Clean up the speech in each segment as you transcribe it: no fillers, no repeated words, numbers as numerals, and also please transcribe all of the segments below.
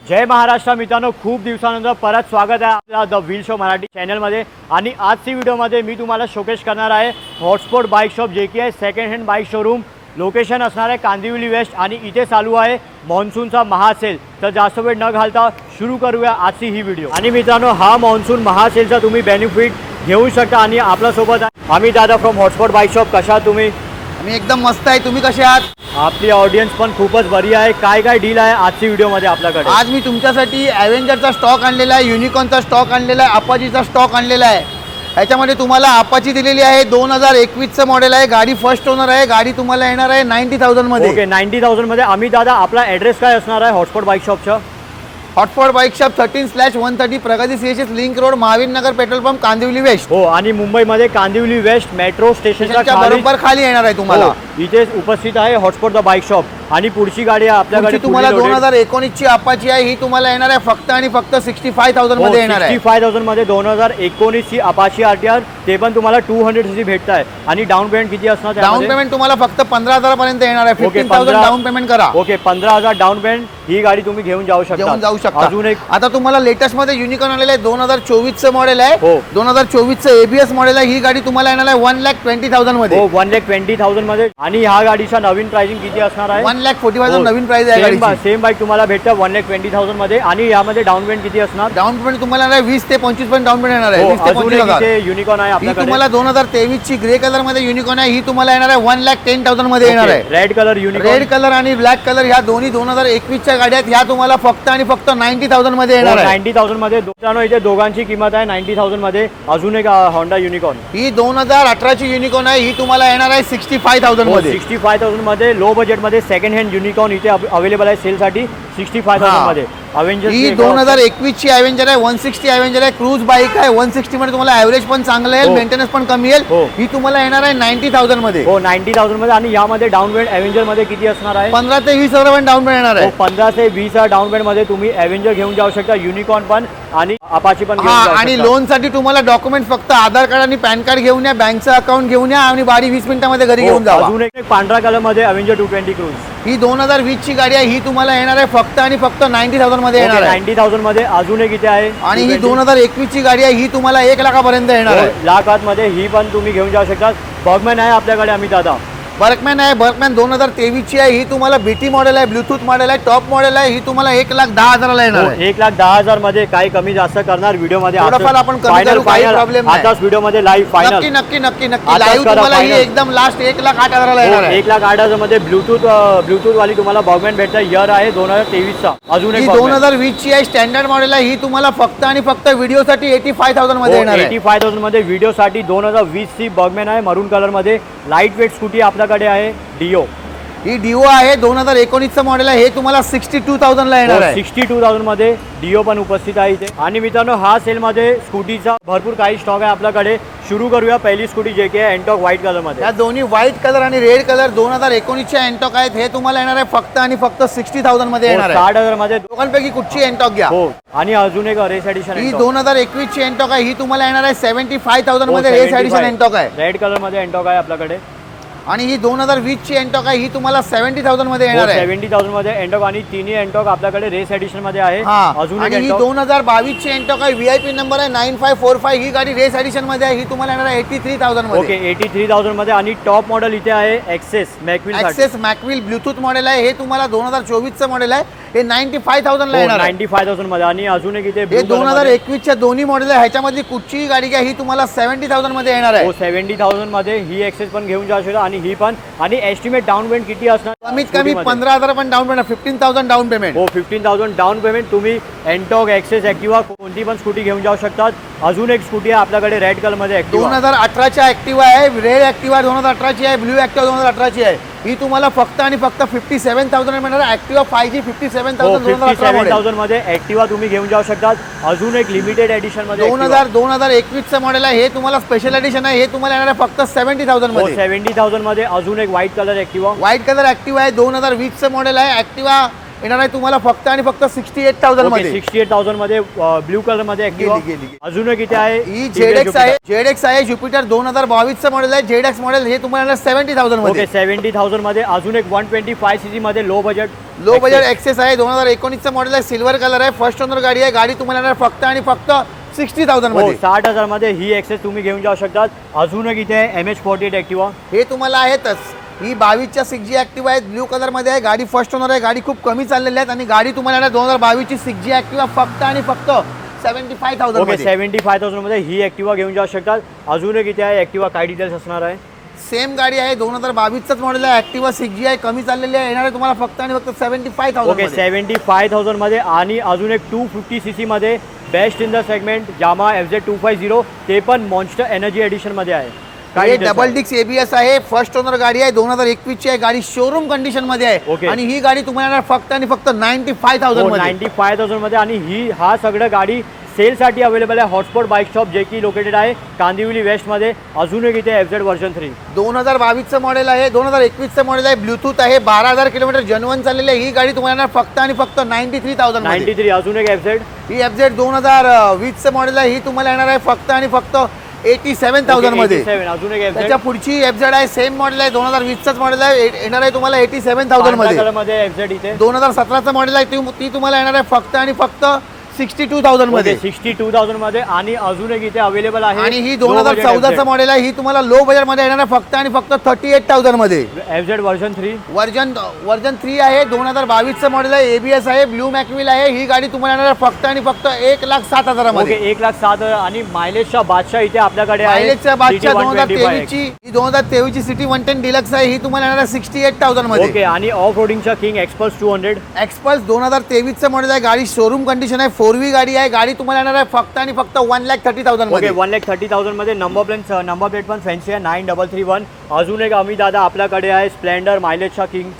जय महाराष्ट्र मित्रांनो, खूप दिवसानंतर परत स्वागत आहे आपल्या द व्हील शो मराठी चॅनलमध्ये। आणि आजची व्हिडिओमध्ये मी तुम्हाला शोकेस करणार आहे हॉटस्पॉट बाईक शॉप, जे की आहे second hand bike showroom. Location असणार आहे कांदिवली वेस्ट आणि इथे चालू आहे मॉन्सूनचा महासेल। तर जास्त वेळ न घालता सुरू करूया आजची ही व्हिडिओ। आणि मित्रांनो, हा मॉन्सून महासेलचा तुम्ही बेनिफिट घेऊ शकता। आणि आपल्यासोबत आम्ही दादा फ्रॉम हॉटस्पॉट बाईक शॉप। कशा आहात तुम्ही? मी एकदम मस्त आहे, तुम्ही कसे आहात? आपली ऑडियन्स पण खूपच बरी आहे। काय काय डील आहे आजची व्हिडिओमध्ये आपल्याकडे? आज मी तुमच्यासाठी ॲव्हेंजरचा स्टॉक आणलेला आहे, युनिकॉर्नचा स्टॉक आणलेला आहे, अपाचीचा स्टॉक आणलेला आहे। ह्याच्यामध्ये तुम्हाला अपाची दिलेली आहे, 2021चं मॉडेल आहे, गाडी फर्स्ट ओनर आहे, गाडी तुम्हाला येणार आहे 90,000 मध्ये। ओके, 90,000 मध्ये। आम्ही दादा, आपला ॲड्रेस काय असणार आहे हॉटस्पॉट बाईक शॉपचा? हॉटस्पॉट बाईक शॉप 13/130 प्रगती CHS link road, Mahavir Nagar, petrol pump, Kandivali waste. हो, आणि मुंबईमध्ये कांदिवली वेस्ट मेट्रो स्टेशनच्या बरोबर खाली येणार आहे तुम्हाला। इथे उपस्थित आहे हॉटस्पॉट द बाईक शॉप। आणि पुढची गाडी आपल्याकडे तुम्हाला 2019ची अपाची आहे, ही तुम्हाला येणार आहे फक्त आणि फक्त 65,000 मध्ये येणार आहे। 65,000 मध्ये 2019ची अपाची आरटीआर, ते पण तुम्हाला 200 सीसी भेटत आहे। आणि डाऊन पेमेंट किती असणार? डाऊन पेमेंट तुम्हाला फक्त 15,000 पर्यंत येणार आहे। 15,000 डाऊन पेमेंट करा। ओके, 15,000 डाऊन पेमेंट, ही गाडी तुम्ही घेऊन जाऊ शकता। अजून एक आता तुम्हाला लेटेस्ट मध्ये युनिकॉर्न आलेलं आहे, 2024चं मॉडेल आहे। हो, 2024चं एबीएस मॉडेल आहे। ही गाडी तुम्हाला येणार आहे 1,20,000 मध्ये। हो, 1,20,000 मध्ये। आणि ह्या गाडीचा नवीन प्राइसिंग किती असणार आहे? 1,40,000 नवीन प्राइस आहे गाडीची। सेम बाईक तुम्हाला भेटते 1,20,000 मध्ये। आणि यामध्ये डाऊन पेमेंट किती असणार? डाऊन पेमेंट तुम्हाला येणार आहे 20 ते 25% डाऊन पेमेंट येणार आहे। 20 ते 25,000 युनिकॉर्न आहे ही आपल्याकडे। तुम्हाला 2023ची ग्रे कलर मध्ये युनिकॉर्न आहे, ही तुम्हाला येणार आहे 1,10,000 मध्ये येणार आहे। Red colour unicorn, red colour आणि ब्लॅक कलर ह्या दोन्ही 2021च्या गाड्या आहेत। ह्या तुम्हाला फक्त आणि फक्त 90,000 मध्ये येणार आहे। 90,000 मध्ये। मित्रांनो, इथे दोघांची किंमत आहे 90,000 मध्ये। अजून एक होंडा युनिकॉर्न, ही 2018ची युनिकॉर्न आहे, ही तुम्हाला येणार आहे 65,000 मध्ये। 65,000 मध्ये लो बजेट मध्ये सेकंड हँड युनिकॉर्न इथे अवेलेबल आहे सेल साठी 65,000 मध्ये। अवेंजर ही 2021ची अवेंजर आहे, 160 अवेंजर आहे, क्रूज बाईक आहे। 160 मध्ये तुम्हाला ॲव्हरेज पण चांगलं येईल, मेंटेनन्स पण कमी येईल। ही तुम्हाला येणार आहे 90,000 मध्ये। हो, 90,000 मध्ये। आणि यामध्ये डाऊन पेमेंट अवेंजर मध्ये किती असणार आहे? 15 ते 20,000 डाऊन पेमेंट येणार आहे। 15 ते 20,000 डाऊन पेमेंट मध्ये तुम्ही अवेंजर घेऊन जाऊ शकता, युनिकॉर्न पण आणि अपाची पण घेऊन जाऊ शकता। आणि लोन साठी तुम्हाला डॉक्युमेंट फक्त आधार कार्ड आणि पॅन कार्ड घेऊन या, बँकचं अकाउंट घेऊन या आणि गाडी 20 मिनिटांमध्ये घरी घेऊन जा। अजून एक पांढरा कलर मध्ये अवेंजर 220 क्रूज, ही 2020ची गाडी आहे, ही तुम्हाला येणार आहे फक्त आणि फक्त 90,000 मध्ये येणार आहे। 90,000 मध्ये। अजून एक इथे आहे आणि ही 2021ची गाडी आहे, ही तुम्हाला 1 लाखापर्यंत येणार आहे। लाखात मध्ये ही पण तुम्ही घेऊन जाऊ शकता। बर्गमॅन आहे आपल्याकडे आम्ही दादा। बर्गमॅन आहे, बर्गमॅन 2023ची आहे, ही तुम्हाला बीटी मॉडेल आहे, ब्लूटूथ मॉडेल आहे, टॉप मॉडेल आहे। ही तुम्हाला 1,10,000 ला येणार आहे। 1,10,000 मध्ये काही कमी जास्त करणार व्हिडिओ मध्ये। थोडंफार आपण कमी करू, काही प्रॉब्लेम नाही। आताच व्हिडिओ मध्ये लाईव्ह फायनल। नक्की नक्की नक्की नक्की लाईव्ह तुम्हाला ही एकदम लास्ट 1,08,000 ला येणार आहे। 1,08,000 मध्ये ब्लूटूथ वाली तुम्हाला बर्गमॅन भेटतं। इयर आहे 2023चा। अजून एक 2020ची आहे, स्टँडर्ड मॉडेल आहे, ही तुम्हाला फक्त आणि फक्त व्हिडिओ साठी 85,000 मध्ये येणार आहे। 85,000 मध्ये व्हिडिओ साठी 2020 ची बर्गमॅन आहे, मरून कलर मध्ये। लाईट वेट स्कूटी आपल्याकडे आहे डिओ। ही डिओ आहे, 2019चं मॉडेल आहे, हे तुम्हाला 62,000 ला येणार आहे। 62,000 मध्ये डिओ पण उपस्थित आहे इथे। आणि मित्रांनो, हा सेल मध्ये स्कूटीचा भरपूर काही स्टॉक आहे आपल्याकडे। सुरू करूया पहिली स्कूटी, जे की आहे एंटॉक व्हाईट कलर मध्ये। या दोन्ही व्हाईट कलर आणि रेड कलर 2019च्या एंटॉक आहेत, हे तुम्हाला येणार आहे फक्त आणि फक्त 60,000 मध्ये येणार आहे। 60,000 मध्ये। दोघांपैकी कुठची एंटॉक घ्या। हो, आणि अजून एक रेस एडिशन, ही 2021ची एंटॉक आहे, ही तुम्हाला येणार आहे 75,000 मध्ये। रेस एडिशन एंटॉक आहे, रेड कलर मध्ये एंटॉक आहे आपल्याकडे। आणि ही 2020ची एंटॉक आहे, ही तुम्हाला 70,000 मध्ये येणार आहे। 70,000 मध्ये एंटॉक। आणि तिन्ही एंटॉक आपल्याकडे रेस एडिशन मध्ये आहे। अजून एक ही 2022ची एंटॉक आहे, व्हीआयपी नंबर आहे 9545। ही गाडी रेस एडिशन मध्ये आहे, ही तुम्हाला येणार आहे 83,000 मध्ये। ओके, 83,000 मध्ये। आणि टॉप मॉडेल इथे आहे एक्सेस मॅकविल ब्लूटूथ मॉडेल आहे, हे तुम्हाला 2024चं मॉडेल आहे, हे 95,000 ला येणार आहे। 95,000 मध्ये। आणि अजून एक इथे 2021च्या दोन्ही मॉडेल आहे, ह्याच्यामध्ये कुठचीही गाडी घ्या, ही तुम्हाला 70,000 मध्ये येणार आहे। 70,000 मध्ये ही एक्सेस पण घेऊन जाऊ शकता। आणि ही पण। आणि एस्टिमेट डाऊन पेमेंट किती असणार? कमीत कमी 15,000 पण डाऊन पेमेंट, 15,000 डाऊन पेमेंट। हो, 15,000 डाऊन पेमेंट। तुम्ही एंटॉक, एक्सेस, ॲक्टिवा कोणती पण स्कूटी घेऊन जाऊ शकतात। अजून एक स्कूटी आहे आपल्याकडे रेड कलर मध्ये, 2018च्या ॲक्टिवा आहे, रेड ॲक्टिवा 2018ची आहे, ब्लू ॲक्टिवा 2018ची आहे। ही तुम्हाला फक्त आणि फक्त 57,000 मिळणार। ॲक्टिवा 5G 57,000 मध्ये ॲक्टिवा तुम्ही घेऊन जाऊ शकतात। अजून एक लिमिटेड एडिशन मध्ये 2021चं मॉडेल आहे, हे तुम्हाला स्पेशल एडिशन आहे, हे तुम्हाला येणार आहे फक्त 70,000 मध्ये। 70,000 मध्ये। अजून एक व्हाईट कलर ॲक्टिवा आहे, 2020चं मॉडेल आहे, ॲक्टिवा येणार आहे तुम्हाला फक्त आणि फक्त 68,000 मध्ये. 68,000 मध्ये ब्ल्यू कलर मध्ये Activa. गेली. अजून किती आहे? ही ZX आहे. ZX आहे ज्युपिटर 2022 चं मॉडेल आहे. ZX मॉडेल हे तुम्हाला 70,000 मध्ये. 70,000 मध्ये. अजून एक 125 सीसी मध्ये लो बजेट एक्सेस आहे. 2019 चं मॉडेल आहे. सिल्वर कलर आहे. फर्स्ट ओनर गाडी आहे. गाडी तुम्हाला येणार फक्त आणि फक्त 60,000 मध्ये. 60,000 मध्ये ही एक्सेस तुम्ही घेऊन जाऊ शकतात. अजून एक इथे MH48 Activa. हे तुम्हाला आहेतच. ही 22च्या 6G Activa आहे. ब्ल्यू कलर मध्ये आहे. गाडी फर्स्ट ओनर आहे. गाडी खूप कमी चाललेली आहे आणि गाडी तुम्हाला येणार 2022 ची 6G Activa फक्त आणि फक्त 75,000 मध्ये. 75,000 मध्ये ही Activa घेऊन जाऊ शकतात. अजून एक इथे आहे Activa. काय डिटेल्स असणार आहे? सेम गाडी आहे. 2022 मॉडेल आहे. Activa 6G आहे. कमी चाललेली आहे. येणार आहे तुम्हाला फक्त आणि फक्त 75,000 मध्ये. 75,000 मध्ये. आणि अजून एक 250 सीसी मध्ये best in the segment Yamaha FZ250. ते पण मॉन्स्टर एनर्जी एडिशन मध्ये आहे. हे डबल डिस्क ABS आहे. फर्स्ट ओनर गाडी आहे. 2021 ची आहे. गाडी शोरूम कंडिशन मध्ये आहे आणि ही गाडी तुम्हाला फक्त आणि फक्त 95,000 मध्ये. 95,000 मध्ये. आणि हा सगळं गाडी सेल साठी अवेलेबल आहे हॉटस्पॉट बाईक शॉप, जे की लोकेटेड आहे कांदिवली वेस्ट मध्ये. अजून एक इथे FZ वर्जन 3 2022 चं मॉडेल आहे. 2021 चं मॉडेल आहे. ब्लूटूथ आहे. 12,000 किलोमीटर जनवन चाललेली आहे. ही गाडी तुम्हाला फक्त आणि फक्त 93,000 मध्ये. 93. अजून एक FZ. ही FZ 2020 चं मॉडेल आहे. ही तुम्हाला येणार आहे फक्त आणि फक्त 87,000 मध्ये. 87. अजून एक त्याच्या FZ. पुढची FZ आहे. सेम मॉडेल आहे. 2020 चं मॉडेल आहे. येणार आहे तुम्हाला 87,000 मध्ये. मध्ये FZ इथे. 2017 चं मॉडेल आहे. ती तुम्हाला येणार आहे फक्त आणि फक्त 62,000 मध्ये. 62,000 मध्ये. आणि अजून एक इथे अवेलेबल आहे. आणि ही 2014 चं मॉडेल आहे. ही तुम्हाला लो बजेट मध्ये येणार आहे फक्त आणि फक्त 38,000 मध्ये. FZ version 3. वर्जन 3 आहे. 2022 चं मॉडेल आहे. ABS आहे. ब्लू मॅकविल आहे. ही गाडी तुम्हाला येणार आहे फक्त आणि फक्त 1,07,000 मध्ये. 1,07,000. आणि मायलेजच्या बादशाह इथे आपल्याकडे आहे. मायलेजच्या बादशाह CT 2023 ची. ही 2023 ची सिटी 110 डिलक्स आहे. ही तुम्हाला येणार आहे 68,000 मध्ये. आणि ऑफ रोडिंगच्या किंग एक्सपल्स 200. एक्सपल्स 2023 चं मॉडेल आहे. गाडी शोरूम कंडिशन आहे. 4V गाडी आहे. गाडी तुम्हाला येणार आहे फक्त आणि फक्त 1,30,000 मध्ये. 1,30,000 मध्ये. नंबर प्लेट पण फॅन्सी आहे 9331. अजून एक आम्ही दादा आपल्याकडे आहे स्प्लेंडर मायलेजच्या किंग.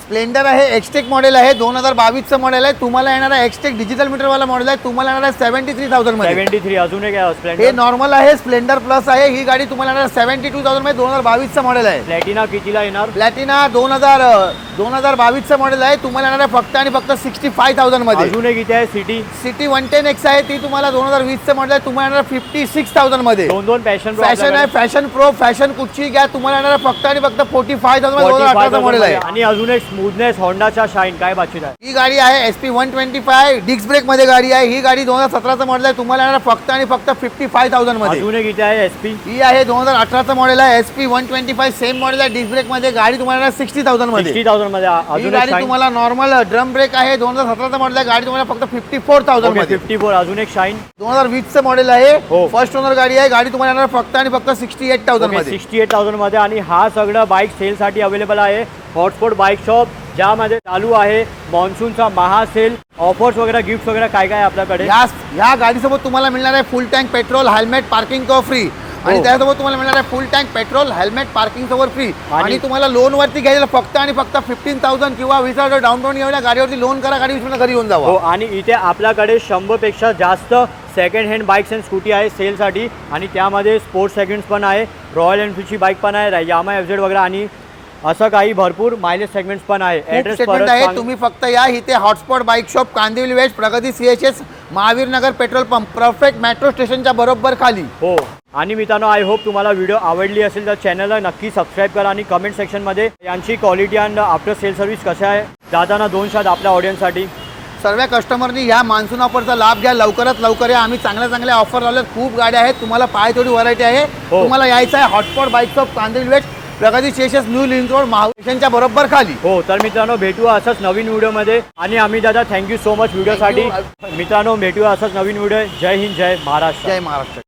स्प्लेंडर आहे. एक्सटेक मॉडेल आहे. 2022 चं मॉडेल आहे. तुम्हाला येणार आहे एक्सटेक डिजिटल मीटर वाला मॉडेल आहे. तुम्हाला येणार आहे 73,000 मध्ये. 73. अजून एक हे स्प्लेंडर. नॉर्मल आहे. स्प्लेंडर प्लस आहे. ही गाडी तुम्हाला येणार 72,000 मध्ये. 2022 चं मॉडेल आहे. प्लॅटिना कितीला येणार? प्लॅटिना 2022 चं मॉडेल आहे. तुम्हाला येणार आहे फक्त आणि फक्त 65,000 मध्ये. अजून एक इथे आहे सिटी 110X आहे. ती तुम्हाला 2020 चं मॉडेल आहे. तुम्हाला येणार 56,000 मध्ये. दोन फॅशन फॅशन आहे. फॅशन प्रो फॅशन कुठची घ्या तुम्हाला येणार फक्त आणि फक्त 45,000 मध्ये. 2018 चं मॉडेल आहे. आणि अजून एक स्मूथनेस होंडाचा शाईन. काय बातचीत आहे? ही गाडी आहे SP 125 डिस्क ब्रेक मध्ये गाडी आहे. ही गाडी 2017 चं मॉडेल आहे. तुम्हाला येणार फक्त आणि फक्त 55,000 मध्ये. अजून एक इथे आहे SP. ही आहे 2018 चं मॉडेल आहे. SP 125 सेम मॉडेल आहे. डिस्क ब्रेक मध्ये गाडी तुम्हाला येणार 60,000 मध्ये. 60,000 मध्ये. ही अजून गाडी एक तुम्हाला नॉर्मल ड्रम ब्रेक आहे. 2017 चं मॉडेल आहे. गाडी तुम्हाला फक्त 54,000 मध्ये. 54. अजून एक शाईन 2020 चं मॉडेल आहे. हो. फर्स्ट ओनर गाडी आहे. गाडी तुम्हाला येणार फक्त आणि फक्त 68,000 मध्ये. 68,000 मध्ये. आणि हा सगळं बाईक सेल साठी अवेलेबल आहे हॉटस्पॉट बाईक शॉप, ज्यामध्ये चालू आहे मॉन्सूनचा महासेल. ऑफर्स वगैरे गिफ्ट वगैरे काय काय आपल्याकडे? या गाडीसोबत तुम्हाला मिळणार आहे फुल tank petrol helmet parking cover free. आणि त्यासोबत तुम्हाला मिळणार आहे फुल tank petrol helmet parking cover free. आणि तुम्हाला लोन वरती घ्यायला फक्त आणि फक्त 15,000 किंवा 20,000 डाऊन पेमेंट घेऊन गाडीवरती लोन करा. गाडी विचारून घरी येऊन जावा. आणि इथे आपल्याकडे 100 पेक्षा जास्त second hand bikes and scooty आहे सेलसाठी. आणि त्यामध्ये स्पोर्ट्स सेगमेंट्स पण आहे. रॉयल एनफिल्डची बाईक पण आहे. Yamaha FZ वगैरे. आणि असं काही भरपूर मायलेज सेगमेंट्स पण आहे. ऍड्रेस सेगमेंट आहे. तुम्ही फक्त या इथे hotspot bike shop Kandivali west Pragati CHS Mahavir Nagar petrol pump perfect metro स्टेशनच्या बरोबर खाली. हो. आणि मित्रांनो, आय होप तुम्हाला व्हिडिओ आवडली असेल तर चॅनलला नक्की सबस्क्राईब करा. आणि कमेंट सेक्शनमध्ये यांची quality and after sale service कशा आहे दादांना 2 शब्द आपल्या ऑडियन्ससाठी. सर्व कस्टमरनी ह्या मान्सून ऑफरचा लाभ घ्या. लवकरात लवकर या. आम्ही चांगल्या ऑफर लावल्यात. खूप गाड्या आहेत. तुम्हाला पाहिजे थोडी व्हरायटी आहे. तुम्हाला यायचं आहे hotspot bike shop Kandivali west Pragati CHS new link road महावितरणच्या बरोबर खाली. हो. तर मित्रांनो, भेटूया असंच नवीन व्हिडिओमध्ये. आणि आम्ही दादा थँक्यू सो मच व्हिडिओसाठी. मित्रांनो, भेटूया असंच नवीन व्हिडिओ. जय हिंद, जय महाराष्ट्र. जय महाराष्ट्र.